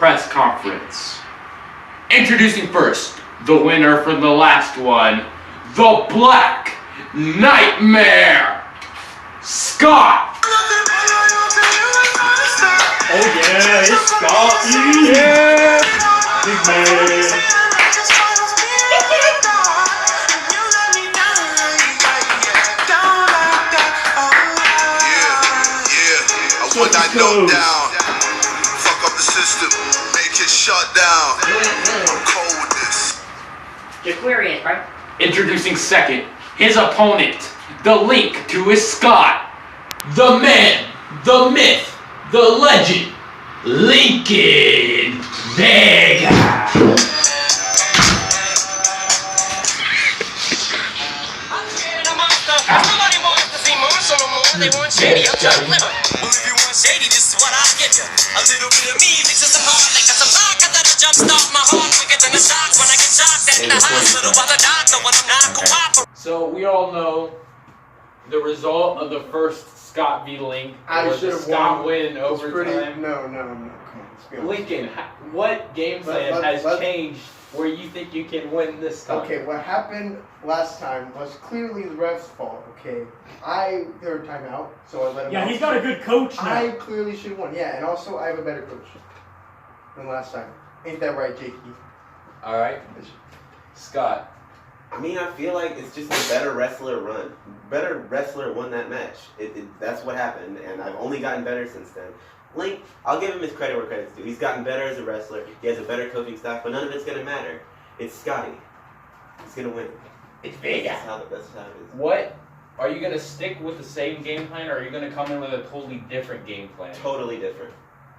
press conference. Introducing first, the winner from the last one, the Black Nightmare, Scott! Oh yeah, it's Scott! Yeah! Big man! Put that note down, fuck up the system, make it shut down. I'm cold with this. Jaquarius, right? Introducing second, his opponent, the link to his Scott, the man, the myth, the legend, Lincoln Vega. They want shady, I'm trying to live it. Well, if you want shady, this is what I'll give you. A little bit of me mixes some hard liquor, some vodka that'll jumpstart my heart quicker than a shock when I get shocked at the hospital by the doctor when I'm not cooperating. So we all know the result of the first Scott v. Link was the Scott win in overtime. No, come on, let's be honest. Lincoln, what game plan has changed where you think you can win this time? Okay, what happened last time was clearly the ref's fault, okay? There were timeout, so I let him Yeah, out. he's got a good coach now. I clearly should have won, yeah, and also I have a better coach than last time. Ain't that right, Jakey? Alright. Scott. I mean, I feel like it's just a better wrestler run. Better wrestler won that match. That's what happened, and I've only gotten better since then. Link, I'll give him his credit where credit's due. He's gotten better as a wrestler. He has a better coaching staff, but none of it's going to matter. It's Scotty. He's going to win. It's Vega. That's how it is. What? Are you going to stick with the same game plan, or are you going to come in with a totally different game plan? Totally different.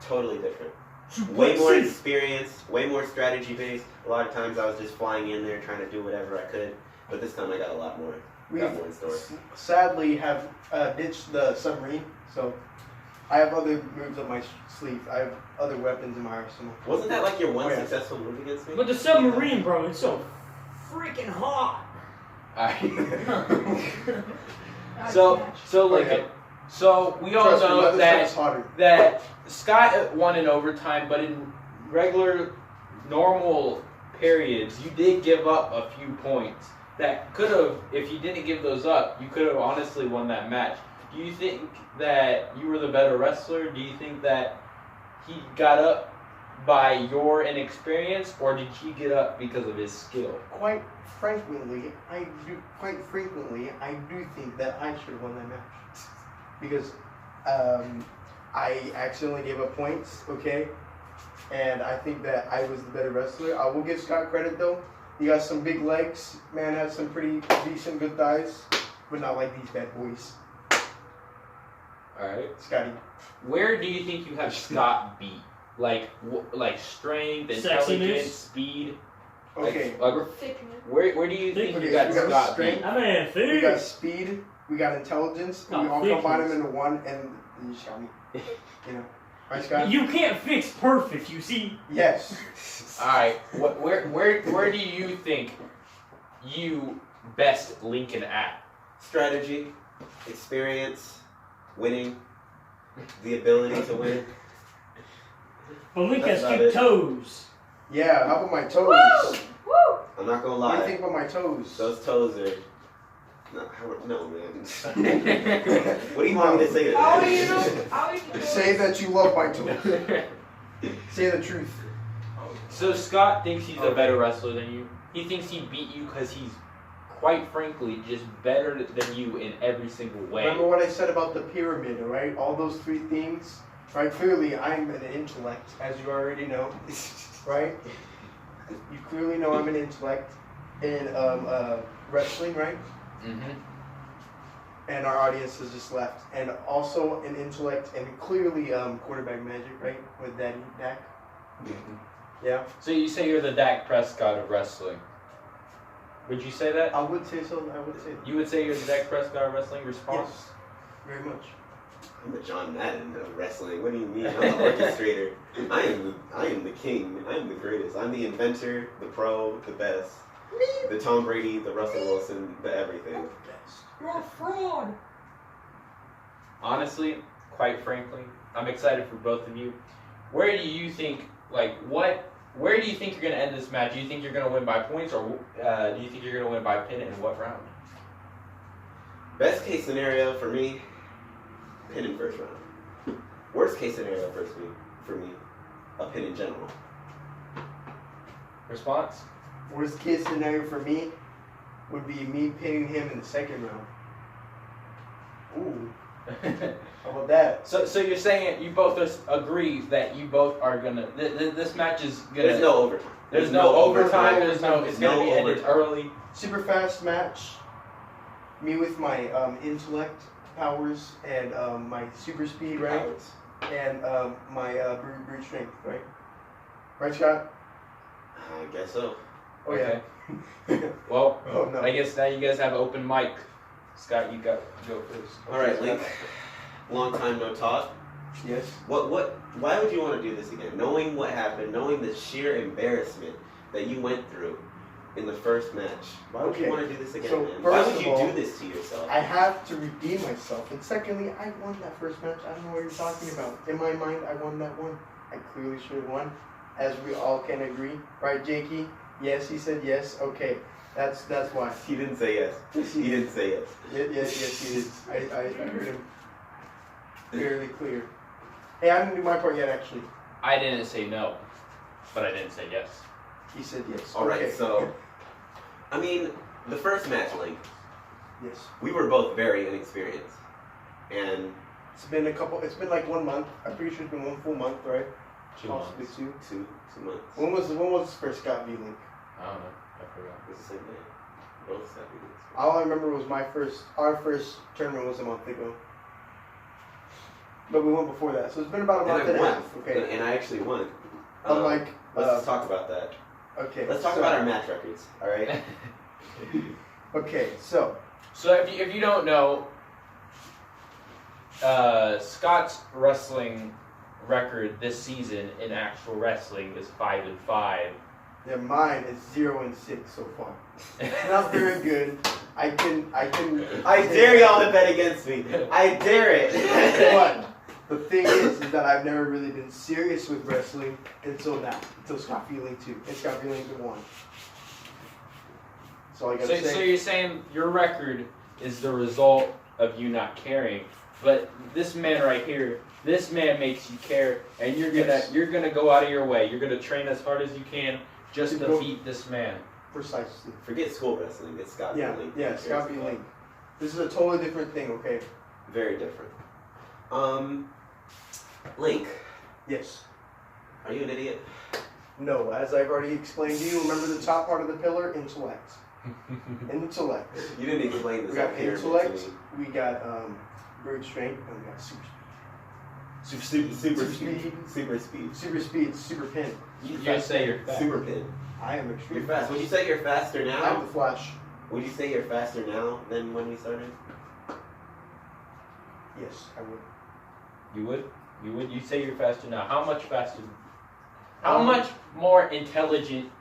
Totally different. Way more experience, way more strategy based. A lot of times I was just flying in there trying to do whatever I could, but this time I got a lot more. Got more in store. Sadly have ditched the submarine, so I have other moves up my sleeve. I have other weapons in my arsenal. Wasn't that like your one successful move against me? But the submarine, bro, it's so freaking hot. So Lincoln. So we all know that Scott won in overtime, but in regular, normal periods, you did give up a few points that could have, if you didn't give those up, you could have honestly won that match. Do you think that you were the better wrestler? Do you think that he got up by your inexperience, or did he get up because of his skill? Quite frequently, I do think that I should have won that match. Because I accidentally gave up points, okay? And I think that I was the better wrestler. I will give Scott credit though. He got some big legs. Man has some pretty decent good thighs, but not like these bad boys. Alright. Scotty. Where do you think you have Scott beat? Like strength, intelligence, speed? Okay. Where do you think you got Scott beat? We got speed. We got intelligence. We all combine them into one, and you just got me. You know, right, Scott? You can't fix perfect. You see? Yes. All right. Where do you think you best Lincoln at? Strategy, experience, winning, the ability to win. But Link has cute toes. Yeah. How about my toes? Woo! Woo! I'm not gonna lie. What do you think about my toes? Those toes are. No, man. What do you want me to say to that? Say that you love my toes. Say the truth. So Scott thinks he's a better wrestler than you. He thinks he beat you because he's, quite frankly, just better than you in every single way. Remember what I said about the pyramid, right? All those three things, right? Clearly, I'm an intellect, as you already know, right? You clearly know I'm an intellect in wrestling, right? Mm-hmm. And our audience has just left. And also an intellect and clearly quarterback magic, right? With Daddy Dak. Mm-hmm. Yeah. So you say you're the Dak Prescott of wrestling. Would you say that? I would say so. I would say that. You would say you're the Dak Prescott of wrestling? Response? Yes. Very much. I'm the John Madden of wrestling. What do you mean? I'm the orchestrator. I am the king. I am the greatest. I'm the inventor, the pro, the best. The Tom Brady, the Russell Wilson, the everything. You're a fraud. Honestly, quite frankly, I'm excited for both of you. Where do you think Where do you think you're gonna end this match? Do you think you're gonna win by points, or do you think you're gonna win by pin, and what round? Best case scenario for me, pin in first round. Worst case scenario for me, a pin in general. Response? Worst case scenario for me would be me pinning him in the second round. Ooh. How about that? So you're saying you both agree that you both are gonna. This match is gonna. There's no overtime. There's no overtime. It's gonna be ended overtime. early. Super fast match. Me with my intellect powers and my super speed, right? Powers. And my brute strength, right? Right, Scott? I guess so. Oh yeah. Well, Oh no. I guess now you guys have open mic. Scott, you go first. All right, Link. Long time no talk. Yes. Why would you want to do this again? Knowing what happened, knowing the sheer embarrassment that you went through in the first match. Why would you want to do this again, So, man? Why first would of you all, do this to yourself? I have to redeem myself. And secondly, I won that first match. I don't know what you're talking about. In my mind, I won that one. I clearly should have won, as we all can agree. Right, Jakey? Yes, he said yes. Okay. That's why. He didn't say yes. He didn't say yes. Yes, he did. I heard him fairly clear. Hey, I didn't do my part yet, actually. I didn't say no, but I didn't say yes. He said yes. All right, Okay. so, I mean, the first match, Link, Yes. we were both very inexperienced. And It's been like 1 month. I'm pretty sure it's been 1 full month, right? 2 Possibly months. two. 2 months. When was first Scott v Link? I don't know. I forgot. It was the same day. Both Scott v. Links. All I remember was our first tournament was a month ago. But we went before that, so it's been about a month and a half. Okay. And I actually won. Unlike, let's just talk about that. Okay. Let's talk about our match records, all right? Okay, so So if you don't know, Scott's wrestling record this season in actual wrestling is 5-5. yeah, mine is 0-6 so far. It's not very good. I dare y'all to bet against me. I dare it. But the thing is that I've never really been serious with wrestling until now, until Scott v Link 2 and Scott v Link 1. So I gotta say. So you're saying your record is the result of you not caring, but this man right here, this man makes you care, and you're gonna go out of your way. You're gonna train as hard as you can just to beat this man. Precisely. Forget school wrestling. It's Scott v. Link. Yeah, Scott v Link. This is a totally different thing, okay? Very different. Link, Yes. are you an idiot? No, as I've already explained to you, remember the top part of the pillar? Intellect. Intellect. You didn't explain We this got up here. intellect, we got brute strength, and we got super speed. Super speed. Super speed, super pin. You just say you're fast. Super pin. I am You're extremely fast. Would you say you're faster I'm now? the Flash. Would you say you're faster now than when we started? Yes, I would. You would? You'd say you're faster now. How much faster? How much more intelligent?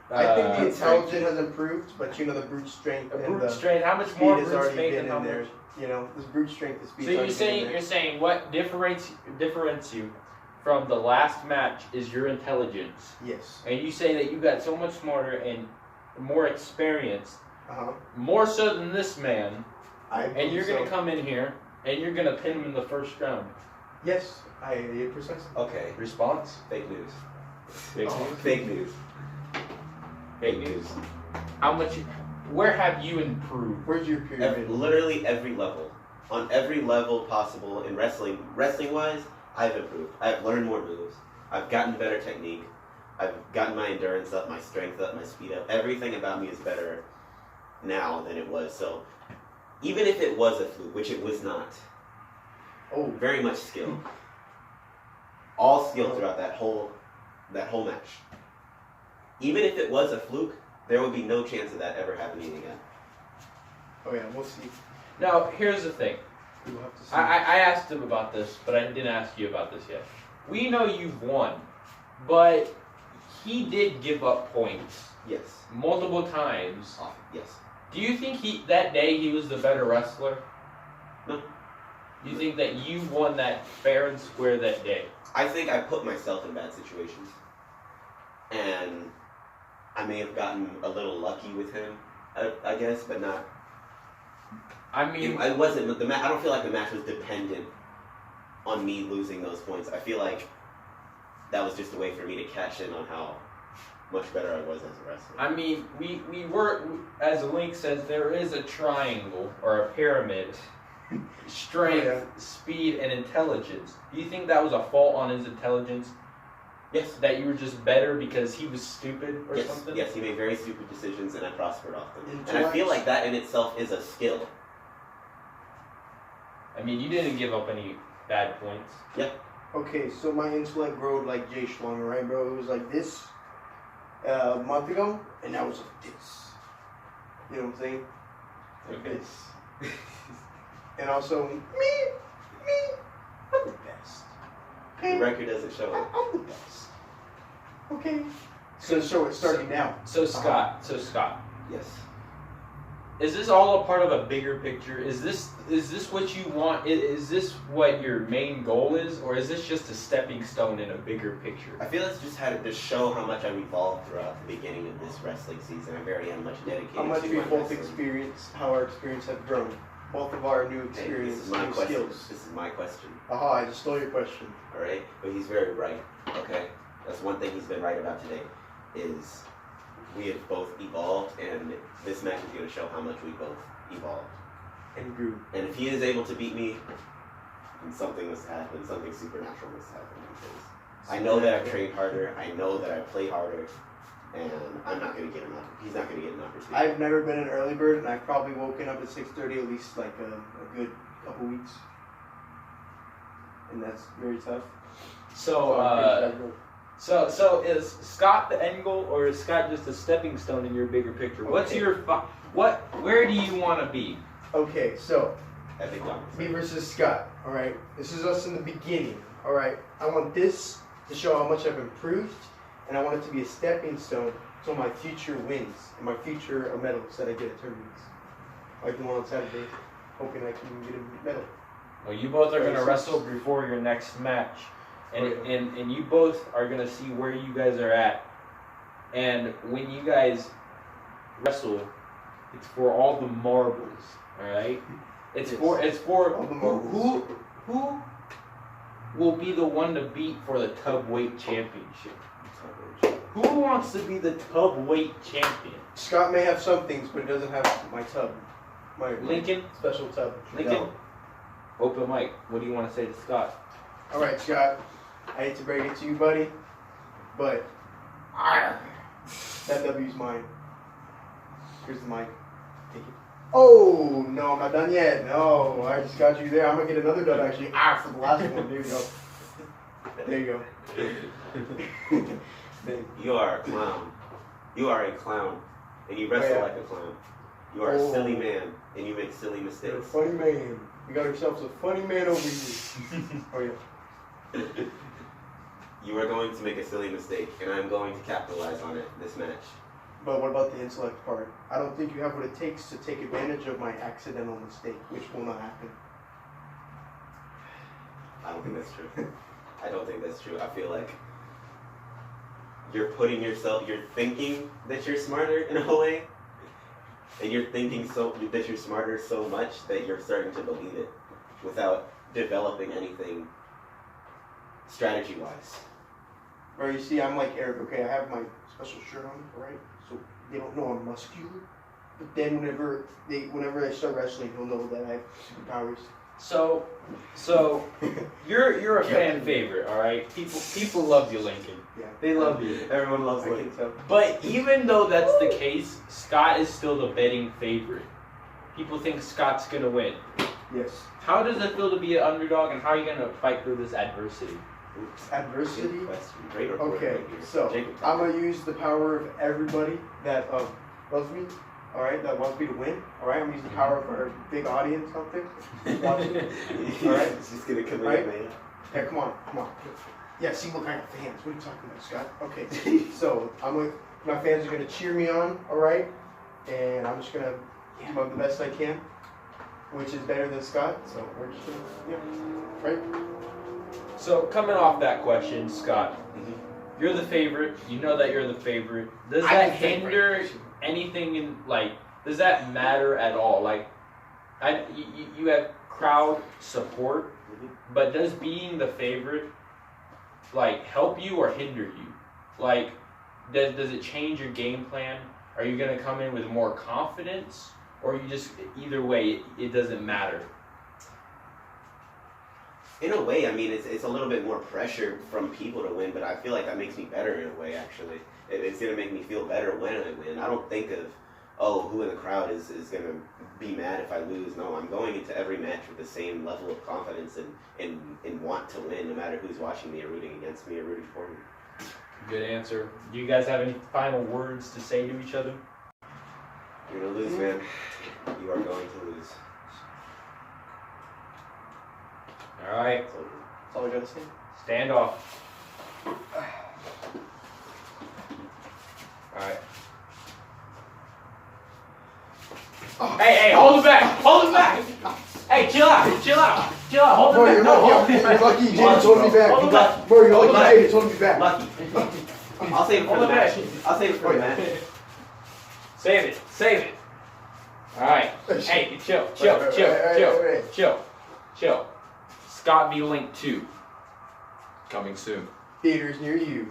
I think the intelligence has improved, but you know the brute strength and brute the strength. How much speed more has brute already strength been and how in there. much? You know, this brute strength, the speed. So you're saying what differentiates you from the last match is your intelligence, Yes. and you say that you got so much smarter and more experienced, Uh-huh. more so than this man, and you're gonna so. come in here and you're gonna pin him in the first round. Yes, precisely. Okay. Response? Fake news. Fake Oh. news. Fake news. Fake news. How much? Where have you improved? Where's your pyramid? Literally every level. On every level possible in wrestling. Wrestling-wise, I've improved. I've learned more moves. I've gotten better technique. I've gotten my endurance up, my strength up, my speed up. Everything about me is better now than it was. So even if it was a fluke, which it was not, very much skill. All skill throughout that whole match. Even if it was a fluke, there would be no chance of that ever happening again. Oh yeah, we'll see. Now, here's the thing. We'll have to see. I asked him about this, but I didn't ask you about this yet. We know you've won, but he did give up points Yes. multiple times. Yes. Do you think that day he was the better wrestler? No. Do you think that you won that fair and square that day? I think I put myself in bad situations, and I may have gotten a little lucky with him, I guess, but not. I mean, it wasn't the match. I don't feel like the match was dependent on me losing those points. I feel like that was just a way for me to cash in on how much better I was as a wrestler. I mean, we were, as Link says, there is a triangle or a pyramid. Strength, speed, and intelligence. Do you think that was a fault on his intelligence? Yes. That you were just better because he was stupid or something? Yes, he made very stupid decisions and I prospered off them. And I feel like that in itself is a skill. I mean, you didn't give up any bad points. Yeah. Okay, so my intellect growed like Jay Schlong, right, bro? It was like this a month ago, and now it's like this. You know what I'm saying? Like Okay. this. And also, me, I'm the best. Okay? The record doesn't show it. I'm the best. Okay? So it's starting now. So Scott, Yes. is this all a part of a bigger picture? Is this what you want? Is this what your main goal is, or is this just a stepping stone in a bigger picture? I feel it's just had to show how much I've evolved throughout the beginning of this wrestling season. I'm very much dedicated How much to we my both wrestling. experience, how our experience have grown. Both of our new Hey, experience, this is my new question. skills. This is my question. Aha, I just stole your question. All right, but he's very right. Okay, that's one thing he's been right about today. Is we have both evolved, and this match is going to show how much we both evolved. And grew. And if he is able to beat me, then something must happen. Something supernatural must happen. Because I know that I've trained harder. I know that I play harder, and I'm not going to get him. He's not going to get an opportunity. I've never been an early bird, and I've probably woken up at 6:30 at least like a good couple weeks. And that's very tough. So is Scott the end goal, or is Scott just a stepping stone in your bigger picture? What's Okay. your where do you want to be? Okay, so Epic dominance. me versus Scott. All right, this is us in the beginning. All right, I want this to show how much I've improved, and I want it to be a stepping stone to my future wins and my future medals that I get at tournaments. Like the one on Saturday, hoping I can get a medal. Well, you both are gonna wrestle before your next match, and you both are gonna see where you guys are at. And when you guys wrestle, it's for all the marbles. All right. It's for All the who will be the one to beat for the tub weight championship. Who wants to be the tub weight champion? Scott may have some things, but he doesn't have my tub. My Lincoln? special tub. Lincoln? Open mic. What do you want to say to Scott? All right, Scott. I hate to break it to you, buddy, but that W's mine. Here's the mic. Take it. Oh no, I'm not done yet. No, I just got you there. I'm gonna get another dub actually. For the last one. There you go. There you go. You are a clown. You are a clown, and you wrestle yeah. like a clown. You are a silly man, and you make silly You're a mistakes. funny man. You got yourself a funny man over here. Oh yeah. You are going to make a silly mistake, and I'm going to capitalize on it this match. But what about the intellect part? I don't think you have what it takes to take advantage of my accidental mistake, which will not happen. I don't think that's true. I don't think that's true. I feel like you're thinking that you're smarter in a way, and you're thinking that you're smarter so much that you're starting to believe it without developing anything strategy-wise. Or you see, I'm like Eric, okay? I have my special shirt on, right? So they don't know I'm muscular. But then whenever I start wrestling, he'll know that I have superpowers. So you're a fan favorite, all right? People love you, Lincoln. Yeah. They love you. Everyone loves I can tell. But even though that's the case, Scott is still the betting favorite. People think Scott's gonna win. Yes. How does it feel to be an underdog, and how are you gonna fight through this adversity? Adversity? Good question. Great report Okay, right here. so Jacob, I'm gonna use the power of everybody that loves me, all right, that wants me to win, all right. I'm gonna use the power of our big audience out there watching. All right, It's just gonna come Right? in, man. Yeah, come on. Yeah, see, look, I have fans. What are you talking about, Scott? Okay, so my fans are gonna cheer me on, all right, and I'm just gonna do the best I can, which is better than Scott. So we're just gonna, right. So coming off that question, Scott, you're the favorite. You know that you're the favorite. Does that hinder anything in like? Does that matter at all? Like, you have crowd support, but does being the favorite like help you or hinder you? Like, does it change your game plan? Are you gonna come in with more confidence, or you just either way it doesn't matter? In a way, I mean, it's a little bit more pressure from people to win, but I feel like that makes me better in a way, actually. It's going to make me feel better when I win. I don't think of, oh, who in the crowd is going to be mad if I lose. No, I'm going into every match with the same level of confidence and want to win, no matter who's watching me or rooting against me or rooting for me. Good answer. Do you guys have any final words to say to each other? You're going to lose, man. You are going to lose. All right. That's all I gotta say. Stand off. All right. Oh. Hey, hold it back. Hold it back. Hey, chill out. Hold Bro, it you're back. lucky. You're lucky James told me back. Hold it back. Bro, you're Hold it lucky James told me back. Lucky. I'll save it for the match. I'll save it for the match. Save it. All right. Hey, chill. Scott v. Link 2. Coming soon. Theaters near you.